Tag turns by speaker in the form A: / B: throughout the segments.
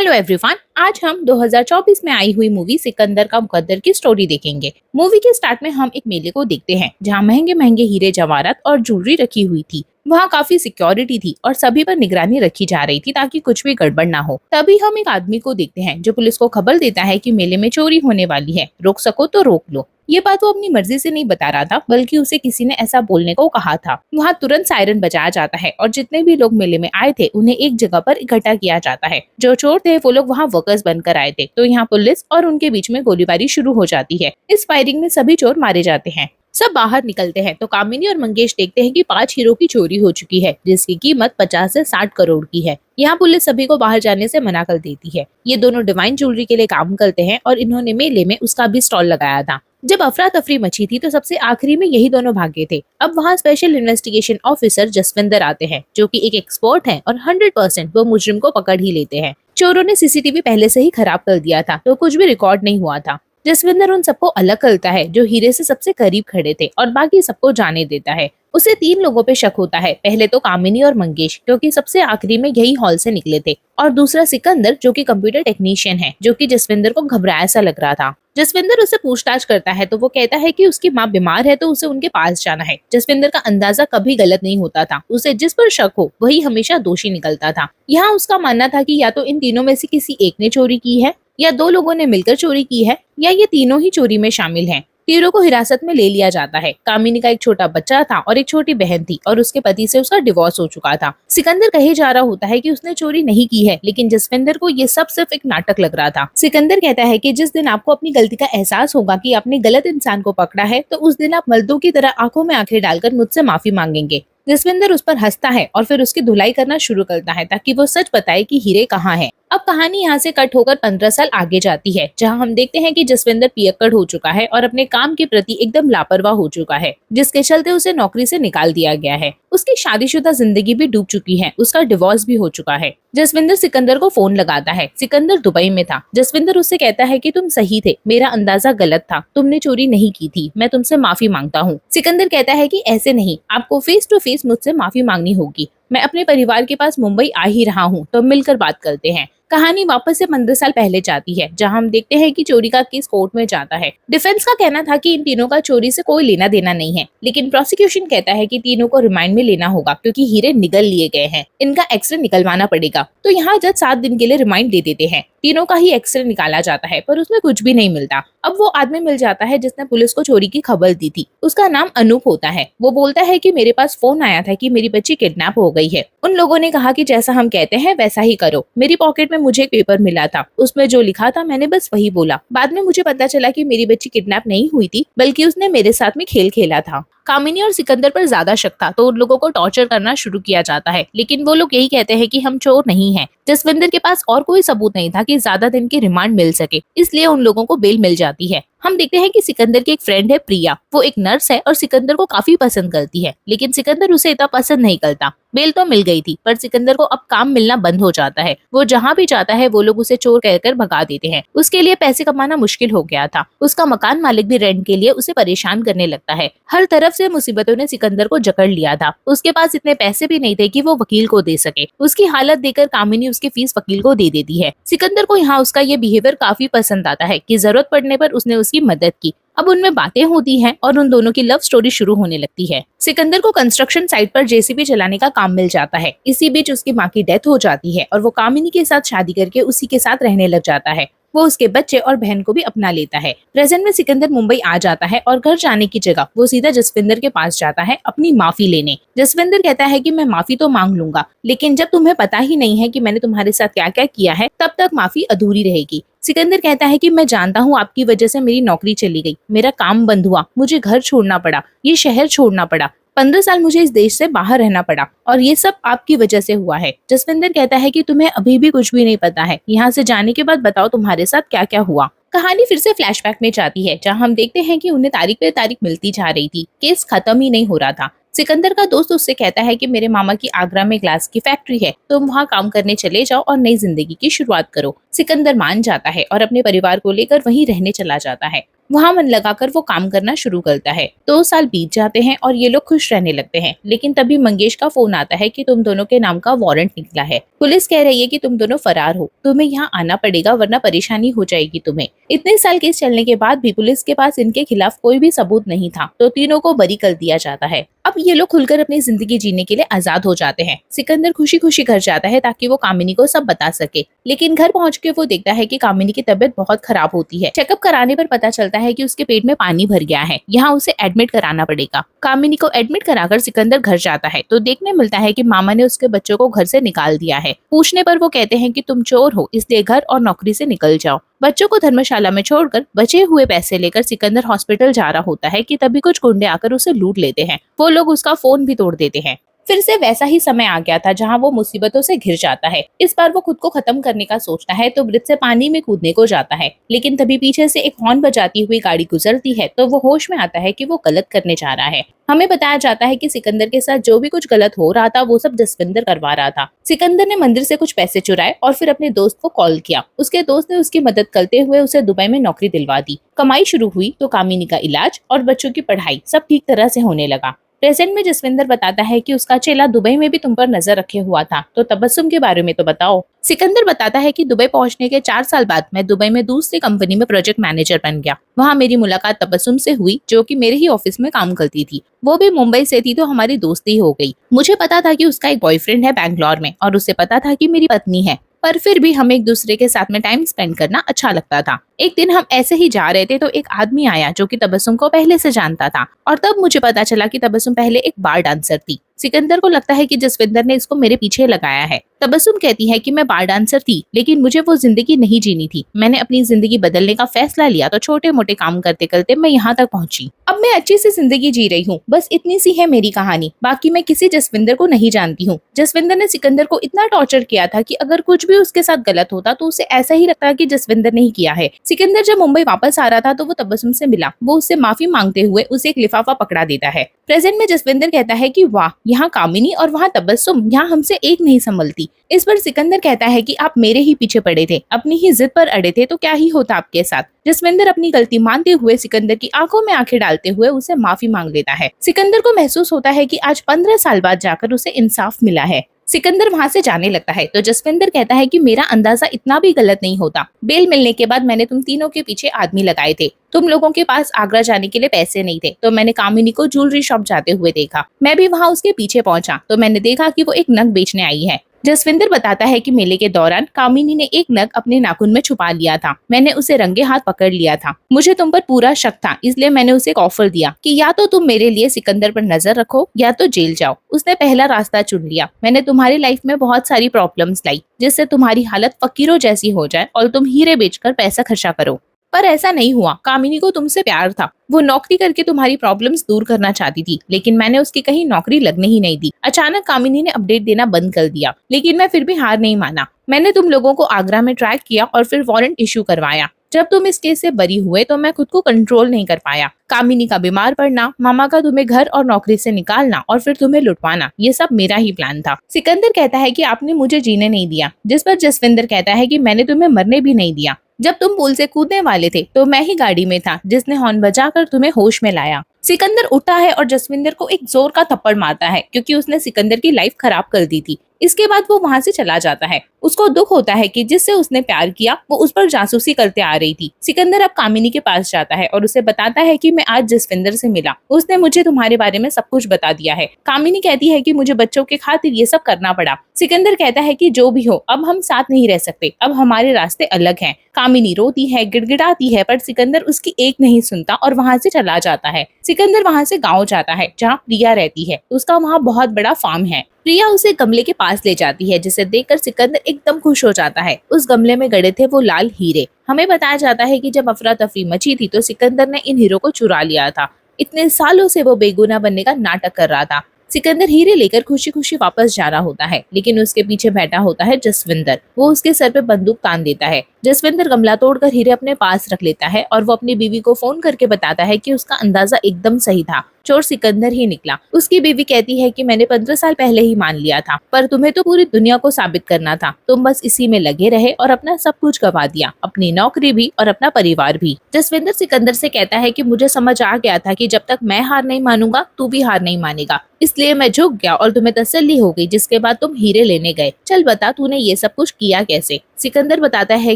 A: Hello everyone, आज हम 2024 में आई हुई मूवी सिकंदर का मुकद्दर की स्टोरी देखेंगे। मूवी के स्टार्ट में हम एक मेले को देखते हैं जहां महंगे महंगे हीरे जवाहरात और ज्वेलरी रखी हुई थी। वहां काफी सिक्योरिटी थी और सभी पर निगरानी रखी जा रही थी ताकि कुछ भी गड़बड़ ना हो। तभी हम एक आदमी को देखते हैं जो पुलिस को खबर देता है कि मेले में चोरी होने वाली है, रोक सको तो रोक लो। ये बात वो अपनी मर्जी से नहीं बता रहा था, बल्कि उसे किसी ने ऐसा बोलने को कहा था। वहाँ तुरंत सायरन बजाया जाता है और जितने भी लोग मेले में आए थे उन्हें एक जगह पर इकट्ठा किया जाता है। जो चोर थे वो लोग वहाँ वर्कर्स बनकर आए थे, तो यहाँ पुलिस और उनके बीच में गोलीबारी शुरू हो जाती है। इस फायरिंग में सभी चोर मारे जाते हैं। सब बाहर निकलते हैं तो कामिनी और मंगेश देखते हैं कि 5 हीरो की चोरी हो चुकी है, जिसकी कीमत 50 से 60 करोड़ की है। यहाँ पुलिस सभी को बाहर जाने से मना कर देती है। ये दोनों डिवाइन ज्वेलरी के लिए काम करते हैं और इन्होंने मेले में उसका भी स्टॉल लगाया था। जब अफरा तफरी मची थी तो सबसे आखिरी में यही दोनों भागे थे। अब वहाँ स्पेशल इन्वेस्टिगेशन ऑफिसर जसविंदर आते हैं, जो कि एक एक्सपर्ट हैं और 100% वो मुजरिम को पकड़ ही लेते हैं। चोरों ने सीसीटीवी पहले से ही खराब कर दिया था, तो कुछ भी रिकॉर्ड नहीं हुआ था। जसविंदर उन सबको अलग करता है जो हीरे से सबसे करीब खड़े थे और बाकी सबको जाने देता है। उसे 3 लोगों पे शक होता है। पहले तो कामिनी और मंगेश, क्योंकि सबसे आखिरी में यही हॉल से निकले थे, और दूसरा सिकंदर जो कि कंप्यूटर टेक्नीशियन है, जो कि जसविंदर को घबराया सा लग रहा था। जसविंदर उससे पूछताछ करता है तो वो कहता है कि उसकी माँ बीमार है तो उसे उनके पास जाना है। जसविंदर का अंदाजा कभी गलत नहीं होता था। उसे जिस पर शक हो वही हमेशा दोषी निकलता था। यहाँ उसका मानना था कि या तो इन तीनों में से किसी एक ने चोरी की है, या 2 लोगों ने मिलकर चोरी की है, या ये तीनों ही चोरी में शामिल हैं। तीनों को हिरासत में ले लिया जाता है। कामिनी का एक छोटा बच्चा था और एक छोटी बहन थी और उसके पति से उसका डिवोर्स हो चुका था। सिकंदर कहे जा रहा होता है कि उसने चोरी नहीं की है, लेकिन जसविंदर को ये सब सिर्फ एक नाटक लग रहा था। सिकंदर कहता है कि जिस दिन आपको अपनी गलती का एहसास होगा कि आपने गलत इंसान को पकड़ा है, तो उस दिन आप मर्दों की तरह आंखों में आंखें डालकर मुझसे माफी मांगेंगे। जसविंदर उस पर हंसता है और फिर उसकी धुलाई करना शुरू करता है ताकि वो सच बताए कि हीरे कहाँ हैं। अब कहानी यहाँ से कट होकर 15 साल आगे जाती है, जहाँ हम देखते हैं कि जसविंदर पियक्कड़ हो चुका है और अपने काम के प्रति एकदम लापरवाह हो चुका है, जिसके चलते उसे नौकरी से निकाल दिया गया है। उसकी शादीशुदा जिंदगी भी डूब चुकी है, उसका डिवोर्स भी हो चुका है। जसविंदर सिकंदर को फोन लगाता है। सिकंदर दुबई में था। जसविंदर उससे कहता है कि तुम सही थे, मेरा अंदाजा गलत था, तुमने चोरी नहीं की थी, मैं तुमसे माफी मांगता हूँ। सिकंदर कहता है कि ऐसे नहीं, आपको फेस टू फेस मुझसे माफी मांगनी होगी। मैं अपने परिवार के पास मुंबई आ ही रहा हूँ, तो मिलकर बात करते हैं। कहानी वापस से 15 साल पहले जाती है, जहां हम देखते हैं कि चोरी का केस कोर्ट में जाता है। डिफेंस का कहना था कि इन तीनों का चोरी से कोई लेना देना नहीं है, लेकिन प्रोसिक्यूशन कहता है कि तीनों को रिमांड में लेना होगा क्योंकि हीरे निगल लिए गए हैं, इनका एक्सरे निकलवाना पड़ेगा। तो यहाँ जज 7 दिन के लिए रिमांड दे देते हैं। तीनों का ही एक्सरे निकाला जाता है, पर उसमें कुछ भी नहीं मिलता। अब वो आदमी मिल जाता है जिसने पुलिस को चोरी की खबर दी थी। उसका नाम अनूप होता है। वो बोलता है कि मेरे पास फोन आया था कि मेरी बच्ची किडनैप हो गई है। उन लोगों ने कहा कि जैसा हम कहते हैं वैसा ही करो। मेरी पॉकेट में मुझे एक पेपर मिला था, उसमें जो लिखा था मैंने बस वही बोला। बाद में मुझे पता चला कि मेरी बच्ची किडनैप नहीं हुई थी, बल्कि उसने मेरे साथ में खेल खेला था। कामिनी और सिकंदर पर ज्यादा शक था, तो उन लोगों को टॉर्चर करना शुरू किया जाता है, लेकिन वो लोग यही कहते हैं कि हम चोर नहीं हैं। जसविंदर के पास और कोई सबूत नहीं था कि ज्यादा दिन की रिमांड मिल सके, इसलिए उन लोगों को बेल मिल जाती है। हम देखते हैं कि सिकंदर की एक फ्रेंड है प्रिया। वो एक नर्स है और सिकंदर को काफी पसंद करती है, लेकिन सिकंदर उसे इतना पसंद नहीं करता। बेल तो मिल गई थी, पर सिकंदर को अब काम मिलना बंद हो जाता है। वो जहाँ भी जाता है वो लोग उसे चोर कहकर भगा देते हैं। उसके लिए पैसे कमाना मुश्किल हो गया था। उसका मकान मालिक भी रेंट के लिए उसे परेशान करने लगता है। हर तरफ से मुसीबतों ने सिकंदर को जकड़ लिया था। उसके पास इतने पैसे भी नहीं थे कि वो वकील को दे सके। उसकी हालत देखकर कामिनी उसकी फीस वकील को दे देती है। सिकंदर को यहाँ उसका ये बिहेवियर काफी पसंद आता है कि जरूरत पड़ने पर उसने उसकी मदद की। अब उनमें बातें होती हैं और उन दोनों की लव स्टोरी शुरू होने लगती है। सिकंदर को कंस्ट्रक्शन साइट पर जेसीबी चलाने का काम मिल जाता है। इसी बीच उसकी माँ की डेथ हो जाती है और वो कामिनी के साथ शादी करके उसी के साथ रहने लग जाता है। वो उसके बच्चे और बहन को भी अपना लेता है। प्रेजेंट में सिकंदर मुंबई आ जाता है और घर जाने की जगह वो सीधा जसविंदर के पास जाता है अपनी माफी लेने। जसविंदर कहता है कि मैं माफी तो मांग लूंगा, लेकिन जब तुम्हें पता ही नहीं है कि मैंने तुम्हारे साथ क्या क्या किया है, तब तक माफी अधूरी रहेगी। सिकंदर कहता है कि मैं जानता हूँ आपकी वजह से मेरी नौकरी चली गई, मेरा काम बंद हुआ, मुझे घर छोड़ना पड़ा, ये शहर छोड़ना पड़ा, 15 साल मुझे इस देश से बाहर रहना पड़ा, और ये सब आपकी वजह से हुआ है। जसविंदर कहता है कि तुम्हें अभी भी कुछ भी नहीं पता है, यहाँ से जाने के बाद बताओ तुम्हारे साथ क्या क्या हुआ। कहानी फिर से फ्लैशबैक में जाती है, जहाँ हम देखते हैं कि उन्हें तारीख पे तारीख मिलती जा रही थी। केस खत्म ही नहीं हो रहा था। सिकंदर का दोस्त उससे कहता है कि मेरे मामा की आगरा में ग्लास की फैक्ट्री है, तुम वहाँ काम करने चले जाओ और नई जिंदगी की शुरुआत करो। सिकंदर मान जाता है और अपने परिवार को लेकर वहीं रहने चला जाता है। वहाँ मन लगाकर वो काम करना शुरू करता है। 2 साल बीत जाते हैं और ये लोग खुश रहने लगते हैं, लेकिन तभी मंगेश का फोन आता है कि तुम दोनों के नाम का वारंट निकला है। पुलिस कह रही है कि तुम दोनों फरार हो, तुम्हें यहाँ आना पड़ेगा वरना परेशानी हो जाएगी तुम्हें। इतने साल केस चलने के बाद भी पुलिस के पास इनके खिलाफ कोई भी सबूत नहीं था, तो तीनों को बरी कर दिया जाता है। अब ये लोग खुलकर अपनी जिंदगी जीने के लिए आजाद हो जाते हैं। सिकंदर खुशी खुशी घर जाता है ताकि वो कामिनी को सब बता सके, लेकिन घर पहुंच के वो देखता है कि कामिनी की तबीयत बहुत खराब होती है। चेकअप कराने पर पता चलता है कि उसके पेट में पानी भर गया है, यहाँ उसे एडमिट कराना पड़ेगा। कामिनी को एडमिट कराकर सिकंदर घर जाता है तो देखने मिलता है कि मामा ने उसके बच्चों को घर से निकाल दिया है। पूछने पर वो कहते हैं कि तुम चोर हो, इसलिए घर और नौकरी से निकल जाओ। बच्चों को धर्मशाला में छोड़कर बचे हुए पैसे लेकर सिकंदर हॉस्पिटल जा रहा होता है कि तभी कुछ गुंडे आकर उसे लूट लेते हैं। वो लोग उसका फोन भी तोड़ देते हैं। फिर से वैसा ही समय आ गया था जहां वो मुसीबतों से घिर जाता है। इस बार वो खुद को खत्म करने का सोचता है तो ब्रिज से पानी में कूदने को जाता है, लेकिन तभी पीछे से एक हॉर्न बजाती हुई गाड़ी गुजरती है तो वो होश में आता है कि वो गलत करने जा रहा है। हमें बताया जाता है कि सिकंदर के साथ जो भी कुछ गलत हो रहा था वो सब जसविंदर करवा रहा था। सिकंदर ने मंदिर से कुछ पैसे चुराए और फिर अपने दोस्त को कॉल किया। उसके दोस्त ने उसकी मदद करते हुए उसे दुबई में नौकरी दिलवा दी। कमाई शुरू हुई तो कामिनी का इलाज और बच्चों की पढ़ाई सब ठीक तरह से होने लगा। प्रेजेंट में जसविंदर बताता है कि उसका चेला दुबई में भी तुम पर नजर रखे हुआ था, तो तबस्सुम के बारे में तो बताओ। सिकंदर बताता है कि दुबई पहुंचने के 4 साल बाद मैं दुबई में दूसरी कंपनी में प्रोजेक्ट मैनेजर बन गया। वहां मेरी मुलाकात तबस्सुम से हुई जो कि मेरे ही ऑफिस में काम करती थी। वो भी मुंबई से थी तो हमारी दोस्ती हो गई। मुझे पता था कि उसका एक बॉयफ्रेंड है बैंगलोर में और उसे पता था कि मेरी पत्नी है, पर फिर भी हमें एक दूसरे के साथ में टाइम स्पेंड करना अच्छा लगता था। एक दिन हम ऐसे ही जा रहे थे तो एक आदमी आया जो कि तबस्सुम को पहले से जानता था और तब मुझे पता चला कि तबस्सुम पहले एक बार डांसर थी। सिकंदर को लगता है कि जसविंदर ने इसको मेरे पीछे लगाया है। तबस्सुम कहती है कि मैं बार डांसर थी, लेकिन मुझे वो जिंदगी नहीं जीनी थी। मैंने अपनी जिंदगी बदलने का फैसला लिया तो छोटे मोटे काम करते करते मैं यहाँ तक पहुंची। अब मैं अच्छी सी जिंदगी जी रही हूँ। बस इतनी सी है मेरी कहानी, बाकी मैं किसी जसविंदर को नहीं जानती हूँ। जसविंदर ने सिकंदर को इतना टॉर्चर किया था कि अगर कुछ भी उसके साथ गलत होता तो उसे ऐसा ही लगता कि जसविंदर ने ही किया है। सिकंदर जब मुंबई वापस आ रहा था तो वो तबस्सुम से मिला। वो उससे माफी मांगते हुए उसे एक लिफाफा पकड़ा देता है। प्रेजेंट में जसविंदर कहता है कि वाह, यहाँ कामिनी और वहाँ तबस्सुम, यहाँ हमसे एक नहीं संभलती। इस पर सिकंदर कहता है कि आप मेरे ही पीछे पड़े थे, अपनी ही जिद पर अड़े थे तो क्या ही होता आपके साथ। जसविंदर अपनी गलती मानते हुए सिकंदर की आंखों में आंखें डालते हुए उसे माफी मांग लेता है। सिकंदर को महसूस होता है कि आज 15 साल बाद जाकर उसे इंसाफ मिला है। सिकंदर वहाँ से जाने लगता है तो जसविंदर कहता है कि मेरा अंदाजा इतना भी गलत नहीं होता। बेल मिलने के बाद मैंने तुम तीनों के पीछे आदमी लगाए थे। तुम लोगों के पास आगरा जाने के लिए पैसे नहीं थे तो मैंने कामिनी को ज्वेलरी शॉप जाते हुए देखा। मैं भी वहाँ उसके पीछे पहुंचा तो मैंने देखा कि वो एक नग बेचने आई है। जसविंदर बताता है कि मेले के दौरान कामिनी ने एक नग अपने नाखून में छुपा लिया था। मैंने उसे रंगे हाथ पकड़ लिया था। मुझे तुम पर पूरा शक था, इसलिए मैंने उसे एक ऑफर दिया कि या तो तुम मेरे लिए सिकंदर पर नजर रखो या तो जेल जाओ। उसने पहला रास्ता चुन लिया। मैंने तुम्हारी लाइफ में बहुत सारी प्रॉब्लम्स लाई जिससे तुम्हारी हालत फकीरों जैसी हो जाए और तुम हीरे बेचकर पैसा खर्चा करो, पर ऐसा नहीं हुआ। कामिनी को तुमसे प्यार था। वो नौकरी करके तुम्हारी प्रॉब्लम्स दूर करना चाहती थी, लेकिन मैंने उसकी कहीं नौकरी लगने ही नहीं दी। अचानक कामिनी ने अपडेट देना बंद कर दिया, लेकिन मैं फिर भी हार नहीं माना। मैंने तुम लोगों को आगरा में ट्रैक किया और फिर वारंट इशू करवाया। जब तुम इस केस से बरी हुए तो मैं खुद को कंट्रोल नहीं कर पाया। कामिनी का बीमार पड़ना, मामा का तुम्हें घर और नौकरी से निकालना और फिर तुम्हें लुटवाना, ये सब मेरा ही प्लान था। सिकंदर कहता है कि आपने मुझे जीने नहीं दिया, जिस पर जसविंदर कहता है कि मैंने तुम्हें मरने भी नहीं दिया। जब तुम पुल से कूदने वाले थे तो मैं ही गाड़ी में था जिसने हॉर्न बजाकर तुम्हें होश में लाया। सिकंदर उठा है और जसविंदर को एक जोर का थप्पड़ मारता है क्योंकि उसने सिकंदर की लाइफ खराब कर दी थी। इसके बाद वो वहाँ से चला जाता है। उसको दुख होता है कि जिससे उसने प्यार किया वो उस पर जासूसी करते आ रही थी। सिकंदर अब कामिनी के पास जाता है और उसे बताता है कि मैं आज जसविंदर से मिला, उसने मुझे तुम्हारे बारे में सब कुछ बता दिया है। कामिनी कहती है कि मुझे बच्चों के खातिर ये सब करना पड़ा। सिकंदर कहता है कि जो भी हो, अब हम साथ नहीं रह सकते, अब हमारे रास्ते अलग हैं। कामिनी रोती है, गिड़गिड़ाती है, पर सिकंदर उसकी एक नहीं सुनता और वहाँ से चला जाता है। सिकंदर वहाँ से गाँव जाता है जहाँ प्रिया रहती है। उसका वहाँ बहुत बड़ा फार्म है। प्रिया उसे गमले के पास ले जाती है जिसे देखकर सिकंदर एकदम खुश हो जाता है। उस गमले में गड़े थे वो लाल हीरे। हमें बताया जाता है कि जब अफरा तफरी मची थी तो सिकंदर ने इन हीरो को चुरा लिया था। इतने सालों से वो बेगुनाह बनने का नाटक कर रहा था। सिकंदर हीरे लेकर खुशी खुशी वापस जा रहा होता है, लेकिन उसके पीछे बैठा होता है जसविंदर। वो उसके सर पे बंदूक तान देता है। जसविंदर गमला तोड़कर हीरे अपने पास रख लेता है और वो अपनी बीवी को फोन करके बताता है कि उसका अंदाजा एकदम सही था। चोर सिकंदर ही निकला। उसकी बीवी कहती है कि मैंने 15 साल पहले ही मान लिया था, पर तुम्हें तो पूरी दुनिया को साबित करना था। तुम बस इसी में लगे रहे और अपना सब कुछ गवा दिया, अपनी नौकरी भी और अपना परिवार भी। जसविंदर सिकंदर से कहता है कि मुझे समझ आ गया था कि जब तक मैं हार नहीं मानूंगा तू भी हार नहीं मानेगा, इसलिए मैं झुक गया और तुम्हें तसल्ली हो गई, जिसके बाद तुम हीरे लेने गए। चल बता तूने ये सब कुछ किया कैसे। सिकंदर बताता है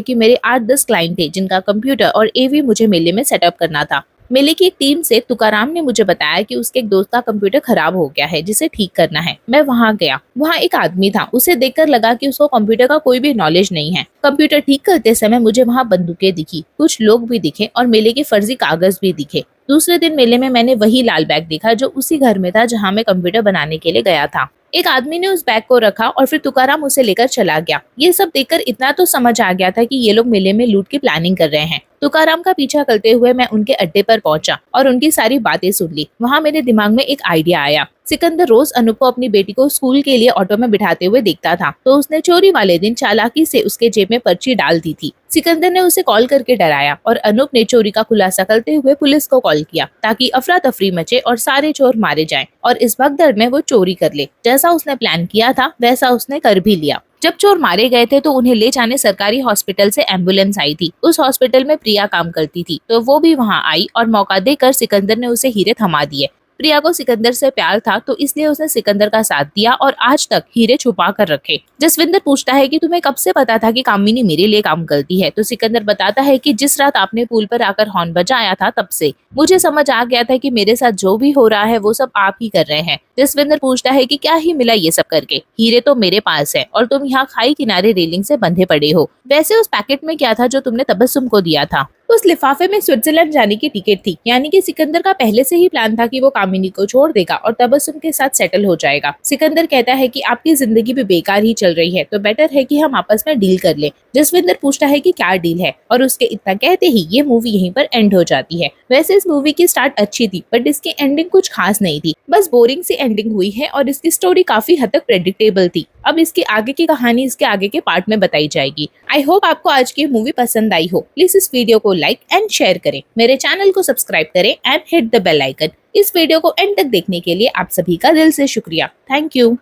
A: कि मेरे 8-10 क्लाइंट थे जिनका कंप्यूटर और एवी मुझे मेले में सेटअप करना था। मेले की एक टीम से तुकाराम ने मुझे बताया कि उसके एक दोस्त का कंप्यूटर खराब हो गया है जिसे ठीक करना है। मैं वहाँ गया। वहाँ एक आदमी था, उसे देखकर लगा कि उसको कंप्यूटर का कोई भी नॉलेज नहीं है। कंप्यूटर ठीक करते समय मुझे वहाँ बंदूकें दिखी, कुछ लोग भी दिखे और मेले के फर्जी कागज भी दिखे। दूसरे दिन मेले में मैंने वही लाल बैग देखा जो उसी घर में था जहाँ मैं कंप्यूटर बनाने के लिए गया था। एक आदमी ने उस बैग को रखा और फिर तुकाराम उसे लेकर चला गया। ये सब देखकर इतना तो समझ आ गया था कि ये लोग मेले में लूट की प्लानिंग कर रहे हैं। तुकाराम का पीछा करते हुए मैं उनके अड्डे पर पहुंचा और उनकी सारी बातें सुन ली। वहाँ मेरे दिमाग में एक आइडिया आया। सिकंदर रोज अनूप को अपनी बेटी को स्कूल के लिए ऑटो में बिठाते हुए देखता था, तो उसने चोरी वाले दिन चालाकी से उसके जेब में पर्ची डाल दी थी। सिकंदर ने उसे कॉल करके डराया और अनूप ने चोरी का खुलासा करते हुए पुलिस को कॉल किया ताकि अफरा तफरी मचे और सारे चोर मारे जाएं और इस भगदड़ में वो चोरी कर ले। जैसा उसने प्लान किया था वैसा उसने कर भी लिया। जब चोर मारे गए थे तो उन्हें ले जाने सरकारी हॉस्पिटल से एम्बुलेंस आई थी। उस हॉस्पिटल में प्रिया काम करती थी, तो वो भी वहाँ आई और मौका देकर सिकंदर ने उसे हीरे थमा दिए। प्रिया को सिकंदर से प्यार था, तो इसलिए उसने सिकंदर का साथ दिया और आज तक हीरे छुपा कर रखे। जसविंदर पूछता है कि तुम्हें कब से पता था कि कामिनी मेरे लिए काम करती है, तो सिकंदर बताता है कि जिस रात आपने पुल पर आकर हॉर्न बजाया था तब से मुझे समझ आ गया था कि मेरे साथ जो भी हो रहा है वो सब आप ही कर रहे हैं। जसविंदर पूछता है कि क्या ही मिला ये सब करके, हीरे तो मेरे पास है और तुम यहाँ खाई किनारे रेलिंग से बंधे पड़े हो। वैसे उस पैकेट में क्या था जो तुमने तबस्सुम को दिया था? उस लिफाफे में स्विट्जरलैंड जाने की टिकट थी, यानी कि सिकंदर का पहले से ही प्लान था कि वो कामिनी को छोड़ देगा और तबस्सुम के साथ सेटल हो जाएगा। सिकंदर कहता है कि आपकी जिंदगी भी बेकार ही चल रही है, तो बेटर है कि हम आपस में डील कर ले। जसविंदर पूछता है कि क्या डील है और उसके इतना कहते ही ये मूवी यहीं पर एंड हो जाती है। वैसे इस मूवी की स्टार्ट अच्छी थी, बट इसकी एंडिंग कुछ खास नहीं थी, बस बोरिंग सी एंडिंग हुई है और इसकी स्टोरी काफी हद तक प्रेडिक्टेबल थी। अब इसकी आगे की कहानी इसके आगे के पार्ट में बताई जाएगी। आई होप आपको आज की मूवी पसंद आई हो। प्लीज इस वीडियो को लाइक एंड शेयर करें, मेरे चैनल को सब्सक्राइब करें and hit the bell icon. इस वीडियो को एंड तक देखने के लिए आप सभी का दिल से शुक्रिया। Thank you.